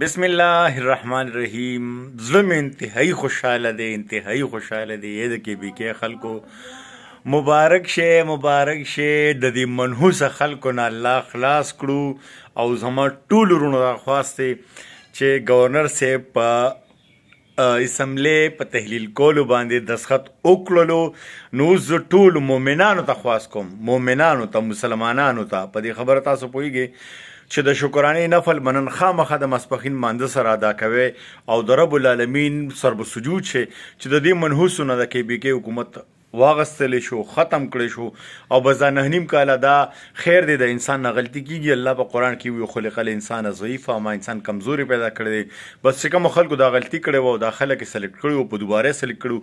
بسم الله الرحمن الرحیم. ظلم انتهایی خوشحاله دی، انتهایی خوشحاله دی. د کې بي کې خلکو مبارک شه د دې منحوسه خلکو نه الله خلاص کړو. او زما ټول ورونو راخواست چې گورنر صاحب په اسمبلی په تحلیل کولو باندې دستخط وکړلو. نو زه ټول مؤمنانو ته خواست کوم، مؤمنانو ته، مسلمانانو ته، په دې خبره تاسو پوهیږئ چې د شکرانې نفل منن خامخا د ماسپښین مانځه سره ادا کوي او د رب العالمین سر به سجود شي چې د دې منحوسو نه د کې بي کې حکومت واغستلی شو، ختم کړی شو. او بس دا 9.5 کاله دا خیر دی، د انسان نه غلطي کیږي. الله په قرآن کې وی خلق الانسان ضعیفا، ما انسان کمزوري پیدا کړی دی. بس چې کوم خلکو دا غلطي کړې وه او دا خلک یې سلیکټ کړي وو، په دوباره سلیکټ کړو.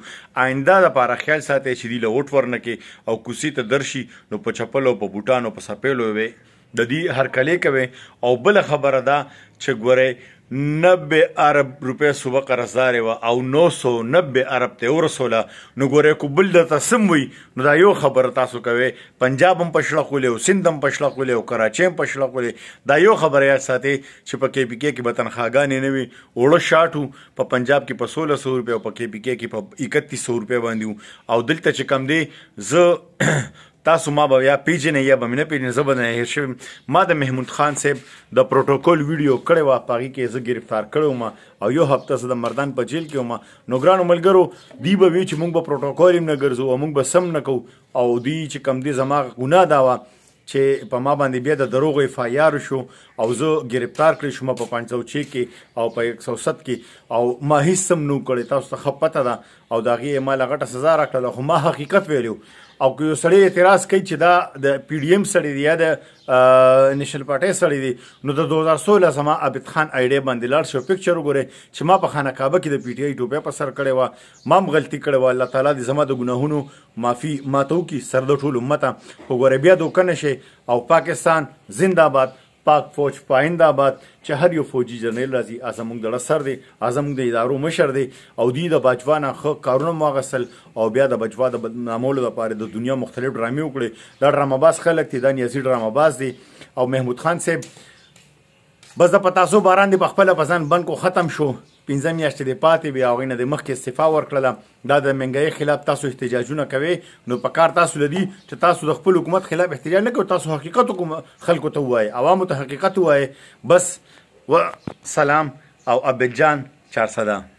آینده دپاره خیال ساتئ چې دوی له ووټ ورنکړي او کوڅې ته درشي نو په چپلو، په بوټانو، په سپیلو وی د دې هرکلې کوي. او بله خبره ده چې ګورئ 90 ارب روپۍ صوبه قرضدارې وه او 990 ارب ته ورسوله. نو ګورئ که بل درته سم وي نو دا یو خبره تاسو کوئ، پنجاب هم په شلقولې او سند هم په شلقولې او کراچۍ هم په شلقولې. دا یو خبره یاد ساتئ چې په کې پي کې کې به تنخواګانې نه وي. اوړه شاټ په پنجاب کې په 1600 روپۍ او په کې پي کې کې په 3100 روپۍ باندې وو. او دلته چې کم دی زه تاسو ما به یا پیژنئ یا به مې نه پیژنئ، زه به نه هېر شوی. ما د محمود خان صاحب د پروټوکول ویډیو کړې وه، په هغې کې زه ګرفتار کړی وم او یو هفته زه د مردان په جیل کې وم. نو ګرانو ملګرو، دوی به وي چې موږ به پروټوکول هم نه ګرځو او موږ به سم نه کوو. او دوی چې کم دی زما ګناه دا وه چې په ما باندې بیا د دروغو FIR شو او زه ګرفتار کړی شوم په 506 کې او په 107 کې او ما هیڅ هم نه کړی. تاسو ته ښه پته ده. او د هغې ما له غټه سزا راکړله، خو ما حقیقت ویلو. او که یو سړی اعتراض کوي چې دا د PDM سړی دی یا د نیشنل پارټۍ سړی دی، نو د 2016 زما عابد خان آیډیا باندې لاړ شو، پکچر وګورئ چې ما په خانه کعبه کې د PTI ټوپۍ په سر کړې وه. ما هم غلطي کړې وه. الله تعالی دې زما د ګناهونو معافي ماته وکړي سر د ټول امته. خو ګورئ بیا دوکه نه شي. او پاکستان زنده باد، پاک فوج پاینده آباد. چې هر یو فوجي جرنیل راځي زموږ د سر دی، زموږ د ادارو مشر دی. او دوی د باجوا نه ښه کارونه هم واخیستل او بیا د باجوا د بدنامولو دپاره د دنیا مختلف ډرامې وکړې. دا ډرامه باز خلک دي، دا نیازي ډرامه باز دی. او محمود خان صاحب بس د پتاسو باران دی په خپله په ځان بند کو، ختم شو. 15 میاشتې دې پاتې وي، هغوی نه د مخکې استعفا ورکړله. دا د مهنګایۍ خلاف تاسو احتجاجونه کوئ، نو په کار تاسو لدي چې تاسو د خپل حکومت خلاف احتجاج نه کوئ، تاسو حقیقت خلکو ته ووایئ، عوامو ته حقیقت ووایئ. بس و سلام او عبدجان 400.